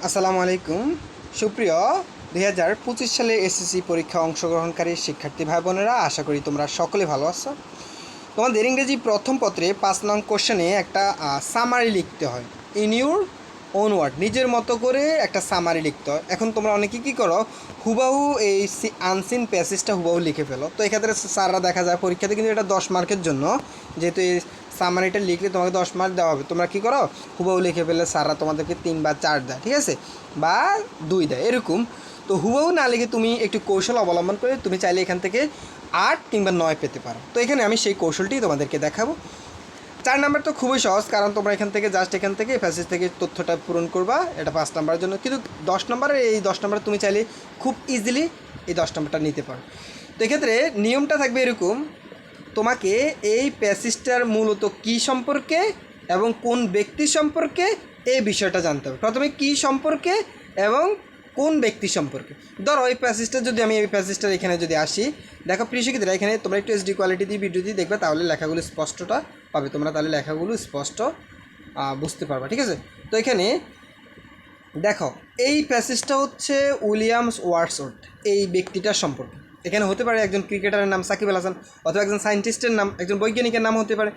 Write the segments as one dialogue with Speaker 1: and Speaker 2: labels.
Speaker 1: আসসালামু আলাইকুম সুপ্রিয় 2025 সালের এসএসসি পরীক্ষা অংশগ্রহণকারী শিক্ষার্থী ভাই বোনেরা, আশা করি তোমরা সকলে ভালো আছো। তোমাদের ইংরেজি প্রথম পত্রে 5 নং কোশ্চেনে একটা সামারি লিখতে হয়। ইন ইউর ওন ওয়ার্ড, নিজের মতো করে একটা সামারি লিখতে হয়। এখন তোমরা অনেকে কী করো, হুবাহু এই আনসিন প্যাসেজটা হুবাহু লিখে ফেলো। তো এক্ষেত্রে স্যাররা দেখা যায় পরীক্ষাতে কিন্তু এটা 10 মার্কের জন্য, যেহেতু এই সামারিটা লিখলে তোমাকে 10 মার্ক দেওয়া হবে। তোমরা কী করো, হুবাহু লিখে ফেললে স্যাররা তোমাদেরকে 3 বা 4 দেয়, ঠিক আছে, বা 2 দেয় এরকম। তো হুবাহু না লিখে তুমি একটু কৌশল অবলম্বন করে তুমি চাইলে এখান থেকে 8 কিংবা 9 পেতে পারো। তো এখানে আমি সেই কৌশলটি তোমাদেরকে দেখাবো। 4 নাম্বার তো খুবই সহজ, কারণ তোমরা এখান থেকে জাস্ট এখান থেকে প্যাসেজ থেকে তথ্যটা পূরণ করবা, এটা 5 নাম্বারের জন্য। কিন্তু 10 নাম্বারের এই 10 নাম্বার তুমি চাইলে খুব ইজিলি এই 10 নাম্বারটা নিতে পারো। তো এক্ষেত্রে নিয়মটা থাকবে এরকম, তোমাকে এই প্যাসেজটার মূলত কী সম্পর্কে এবং কোন ব্যক্তি সম্পর্কে এই বিষয়টা জানতে হবে। প্রথমে কী সম্পর্কে এবং কোন ব্যক্তি সম্পর্কে। ধরো এই প্যাসেজটা যদি আমি এই প্যাসেজটার এখানে যদি আসি, দেখো প্রিয় শিক্ষার্থীরা, এখানে তোমরা একটু এইচডি কোয়ালিটি দিয়ে ভিডিও দিয়ে দেখবে, তাহলে লেখাগুলো স্পষ্টটা পাবে তোমরা, তাহলে লেখাগুলো স্পষ্ট বুঝতে পারবা, ঠিক আছে। তো এখানে দেখো এই প্যাসেজটা হচ্ছে উইলিয়ামস ওয়ার্ডসওয়ার্থ এই ব্যক্তিটার সম্পর্কে। এখানে হতে পারে একজন ক্রিকেটারের নাম সাকিব আল হাসান, অথবা একজন সায়েন্টিস্টের নাম, একজন বৈজ্ঞানিকের নাম হতে পারে,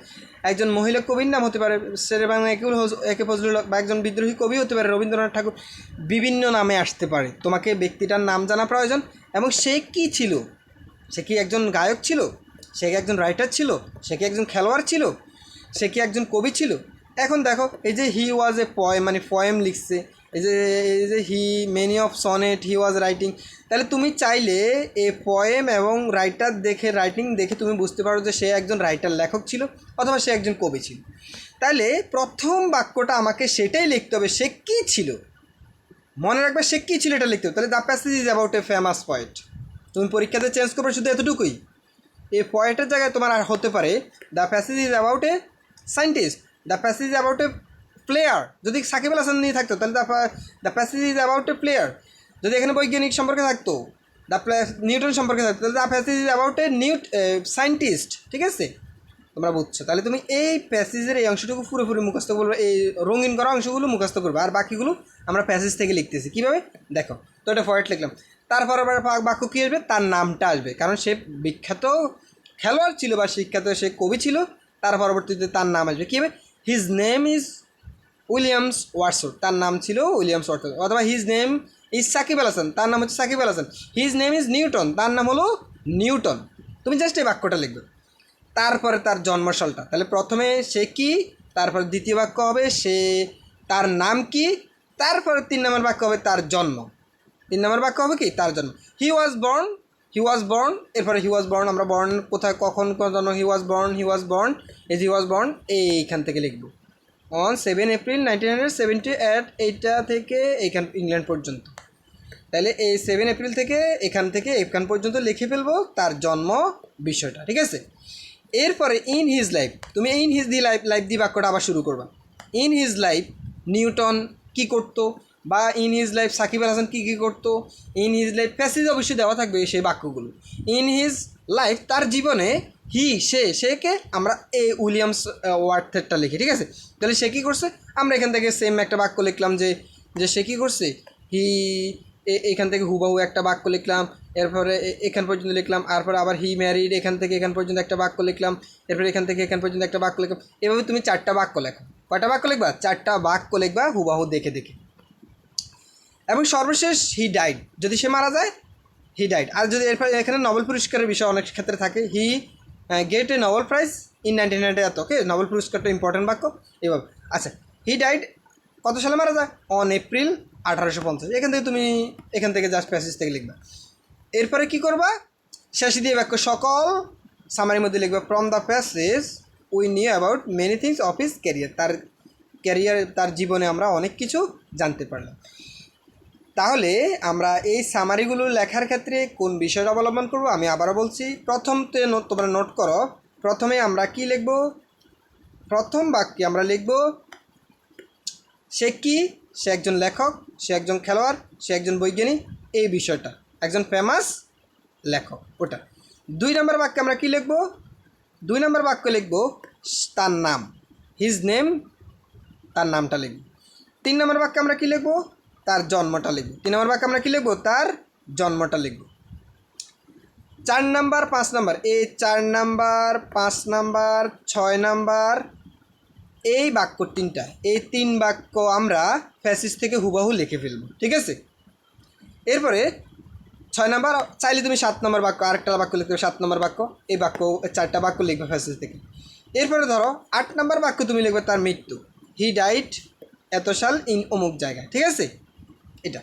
Speaker 1: একজন মহিলা কবির নাম হতে পারে শেরে বাংলা একে ফজলুল হক, বা একজন বিদ্রোহী কবি হতে পারে রবীন্দ্রনাথ ঠাকুর। বিভিন্ন নামে আসতে পারে। তোমাকে ব্যক্তিটার নাম জানা প্রয়োজন, এবং সে কী ছিল, সে কি একজন গায়ক ছিল, সে কি একজন রাইটার ছিল, সে কি একজন খেলোয়াড় ছিল, সে কি একজন কবি ছিল। এখন দেখো এই যে হি ওয়াজ এ পয়েম, মানে পয়েম লিখছে, এই যে he many of sonnet he was writing. তাহলে তুমি চাইলে এই পয়েম এবং রাইটার দেখে, রাইটিং দেখে তুমি বুঝতে পারো যে সে একজন রাইটার লেখক ছিল, অথবা সে একজন কবি ছিল। তাহলে প্রথম বাক্যটা আমাকে সেটাই লিখতে হবে, সে কী ছিল, মনে রাখবে সে কী ছিল এটা লিখতে হবে। তাহলে the passage is about a famous poet, তুমি পরীক্ষাতে চেঞ্জ করবে শুধু এতটুকুই। এই পয়েন্টের জায়গায় তোমার আর হতে পারে the passage is about a scientist, the passage is about a player. যদি সাকিব আল হাসান নিয়ে থাকতো তাহলে the passage is about a player. যদি এখানে বৈজ্ঞানিক সম্পর্কে থাকতো, নিউটন সম্পর্কে থাকতো, তাহলে the passage is about a scientist, ঠিক আছে। তোমরা বুঝছো, তাহলে তুমি এই প্যাসেজের এই অংশটুকু পুরোপুরি মুখস্থ করবে, এই রঙিন করা অংশগুলো মুখস্থ করবে, আর বাকিগুলো আমরা প্যাসেজ থেকে লিখতেছি। কীভাবে দেখো, তো এটা পয়েন্ট লিখলাম, তারপর আবার বাক্য কী আসবে, তার নামটা আসবে, কারণ সে বিখ্যাত খেলোয়াড় ছিল বা শিক্ষাত সে কবি ছিল, তার পরবর্তীতে তার নাম আসবে কী হবে, his name is Williams Wordsworth, তার নাম ছিল উইলিয়ামস ওয়ার্ডসওয়ার্থ। অথবা his name is Shakib Al Hasan, তার নাম হচ্ছে Shakib Al Hasan. His name is Newton, তার নাম হলো নিউটন। তুমি জাস্ট এই বাক্যটা লিখবে, তারপরে তার জন্মসালটা। তাহলে প্রথমে সে কি, তারপর দ্বিতীয় বাক্য হবে সে, তার নাম কি, তারপরে 3 নম্বর বাক্য হবে তার জন্ম। 3 নম্বর বাক্য হবে কি, তার জন্ম। He was born, he was born, এরপরে হি ওয়াজ বর্ন, আমরা বর্ন কোথায় কখন কোন জন্ম, he was born, he was born as he was born, এইখান থেকে লিখবো অন 7 এপ্রিল 1970 এইটা থেকে এইখান ইংল্যান্ড পর্যন্ত। তাহলে এই 7 এপ্রিল থেকে এখান পর্যন্ত লিখে ফেলবো তার জন্ম বিষয়টা, ঠিক আছে। এরপরে ইন হিজ লাইফ, তুমি ইন হিজ দি লাইফ দিয়ে বাক্যটা আবার শুরু করবা। ইন হিজ লাইফ নিউটন কী করতো, বা in his life Shakib Al Hasan কী কী করতো, ইন হিজ লাইফ প্যাসেজ অবশ্যই দেওয়া থাকবে সেই বাক্যগুলো। ইন হিজ লাইফ, তার জীবনে, হি সেকে আমরা এই উইলিয়ামস ওয়ার্থেরটা লিখি, ঠিক আছে। তাহলে সে কী করছে, আমরা এখান থেকে সেম একটা বাক্য লিখলাম যে যে সে কী করছে, হি, এখান থেকে হুবাহু একটা বাক্য লিখলাম, এরপরে এখান পর্যন্ত লিখলাম, তারপরে আবার হি ম্যারিড, এখান থেকে এখান পর্যন্ত একটা বাক্য লিখলাম, এরপরে এখান থেকে এখান পর্যন্ত একটা বাক্য লিখলাম। এভাবে তুমি 4টা বাক্য লেখো। কয়টা বাক্য লিখবা, 4টা বাক্য লিখবা হুবাহু দেখে দেখে। এবং সর্বশেষ হি ডাইড, যদি সে মারা যায় হি ডাইড। আর যদি এরপরে এখানে নোবেল পুরস্কারের বিষয় অনেক ক্ষেত্রে থাকে, he get A Nobel prize in 1990, okay, Nobel পুরস্কারটা ইম্পর্টেন্ট বাক্য এভাবে। আচ্ছা, হি ডাইড কত সালে মারা যায়, অন এপ্রিল 1850। এখান থেকে তুমি এখান থেকে জাস্ট প্যাসেজ থেকে লিখবা। এরপরে কি করবা, শেষে দিয়ে বাক্য সকল সামারির মধ্যে লিখবা from the passage we new about many things of his career, তার ক্যারিয়ার, তার জীবনে আমরা অনেক কিছু জানতে পারলাম। তাহলে আমরা এই সামারিগুলো লেখার ক্ষেত্রে কোন বিষয়টা অবলম্বন করব, আমি আবারও বলছি। প্রথমতে তোমরা নোট করো, প্রথমে আমরা কি লিখব, প্রথম বাক্যে আমরা লিখব সে কি, সে একজন লেখক, সে একজন খেলোয়াড়, সে একজন বৈজ্ঞানিক, এই বিষয়টা, একজন ফেমাস লেখক ওটা। 2 নম্বর বাক্যে আমরা কি লিখব, 2 নম্বর বাক্য লিখব তার নাম, হিজ নেম, তার নামটা লিখব। 3 নম্বর বাক্যে আমরা কি লিখব, তার জন্মটা লিখব। 3 নম্বর বাক্যে আমরা কী লিখব? তার জন্মটা লিখব। 4 নাম্বার 5 নাম্বার, এই 4 নাম্বার 5 নাম্বার 6 নাম্বার এই বাক্য তিনটা, এই 3 বাক্য আমরা ফ্যাসিস থেকে হুবাহু লিখে ফেলব, ঠিক আছে। এরপরে 6 নাম্বার চাইলে তুমি 7 নম্বর বাক্য আরেকটা বাক্য লিখতে 7 নম্বর বাক্য, এই বাক্য 4টা বাক্য লিখবে ফ্যাসিস থেকে। এরপরে ধরো 8 নম্বর বাক্য তুমি লিখবে তার মৃত্যু, হি ডাইড এত সাল ইন অমুক জায়গায়, ঠিক আছে এটা।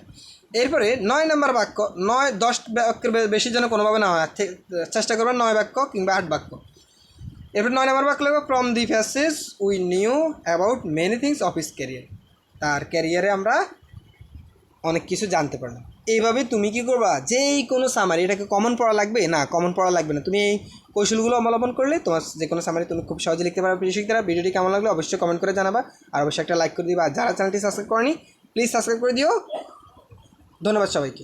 Speaker 1: এরপরে 9 নম্বর বাক্য, 9-10 বাক্যের বেশি যেন কোনোভাবে না হয়, চেষ্টা করবেন 9 বাক্য কিংবা 8 বাক্য। এরপর 9 নম্বর বাক্য লিখবো ফ্রম দি ফ্যাসিস we new about many things of his career, তার ক্যারিয়ারে আমরা অনেক কিছু জানতে পারলাম। এইভাবে তুমি কি করবা, যেই কোনো সামারি, এটাকে কমন পড়া লাগবে না, কমন পড়া লাগবে না, তুমি এই কৌশলগুলো অবলম্বন করলে তোমার যে কোনো সামারি তুমি খুব সহজে লিখতে পারবে। প্রিয় শিক্ষার্থীরা, ভিডিওটি কেমন লাগলো অবশ্যই কমেন্ট করে জানাবা, আর অবশ্যই একটা লাইক করে দিবা। আর যারা চ্যানেলটি সাবস্ক্রাইব করেনি প্লিজ সাবস্ক্রাইব করে দিও। ধন্যবাদ সবাইকে।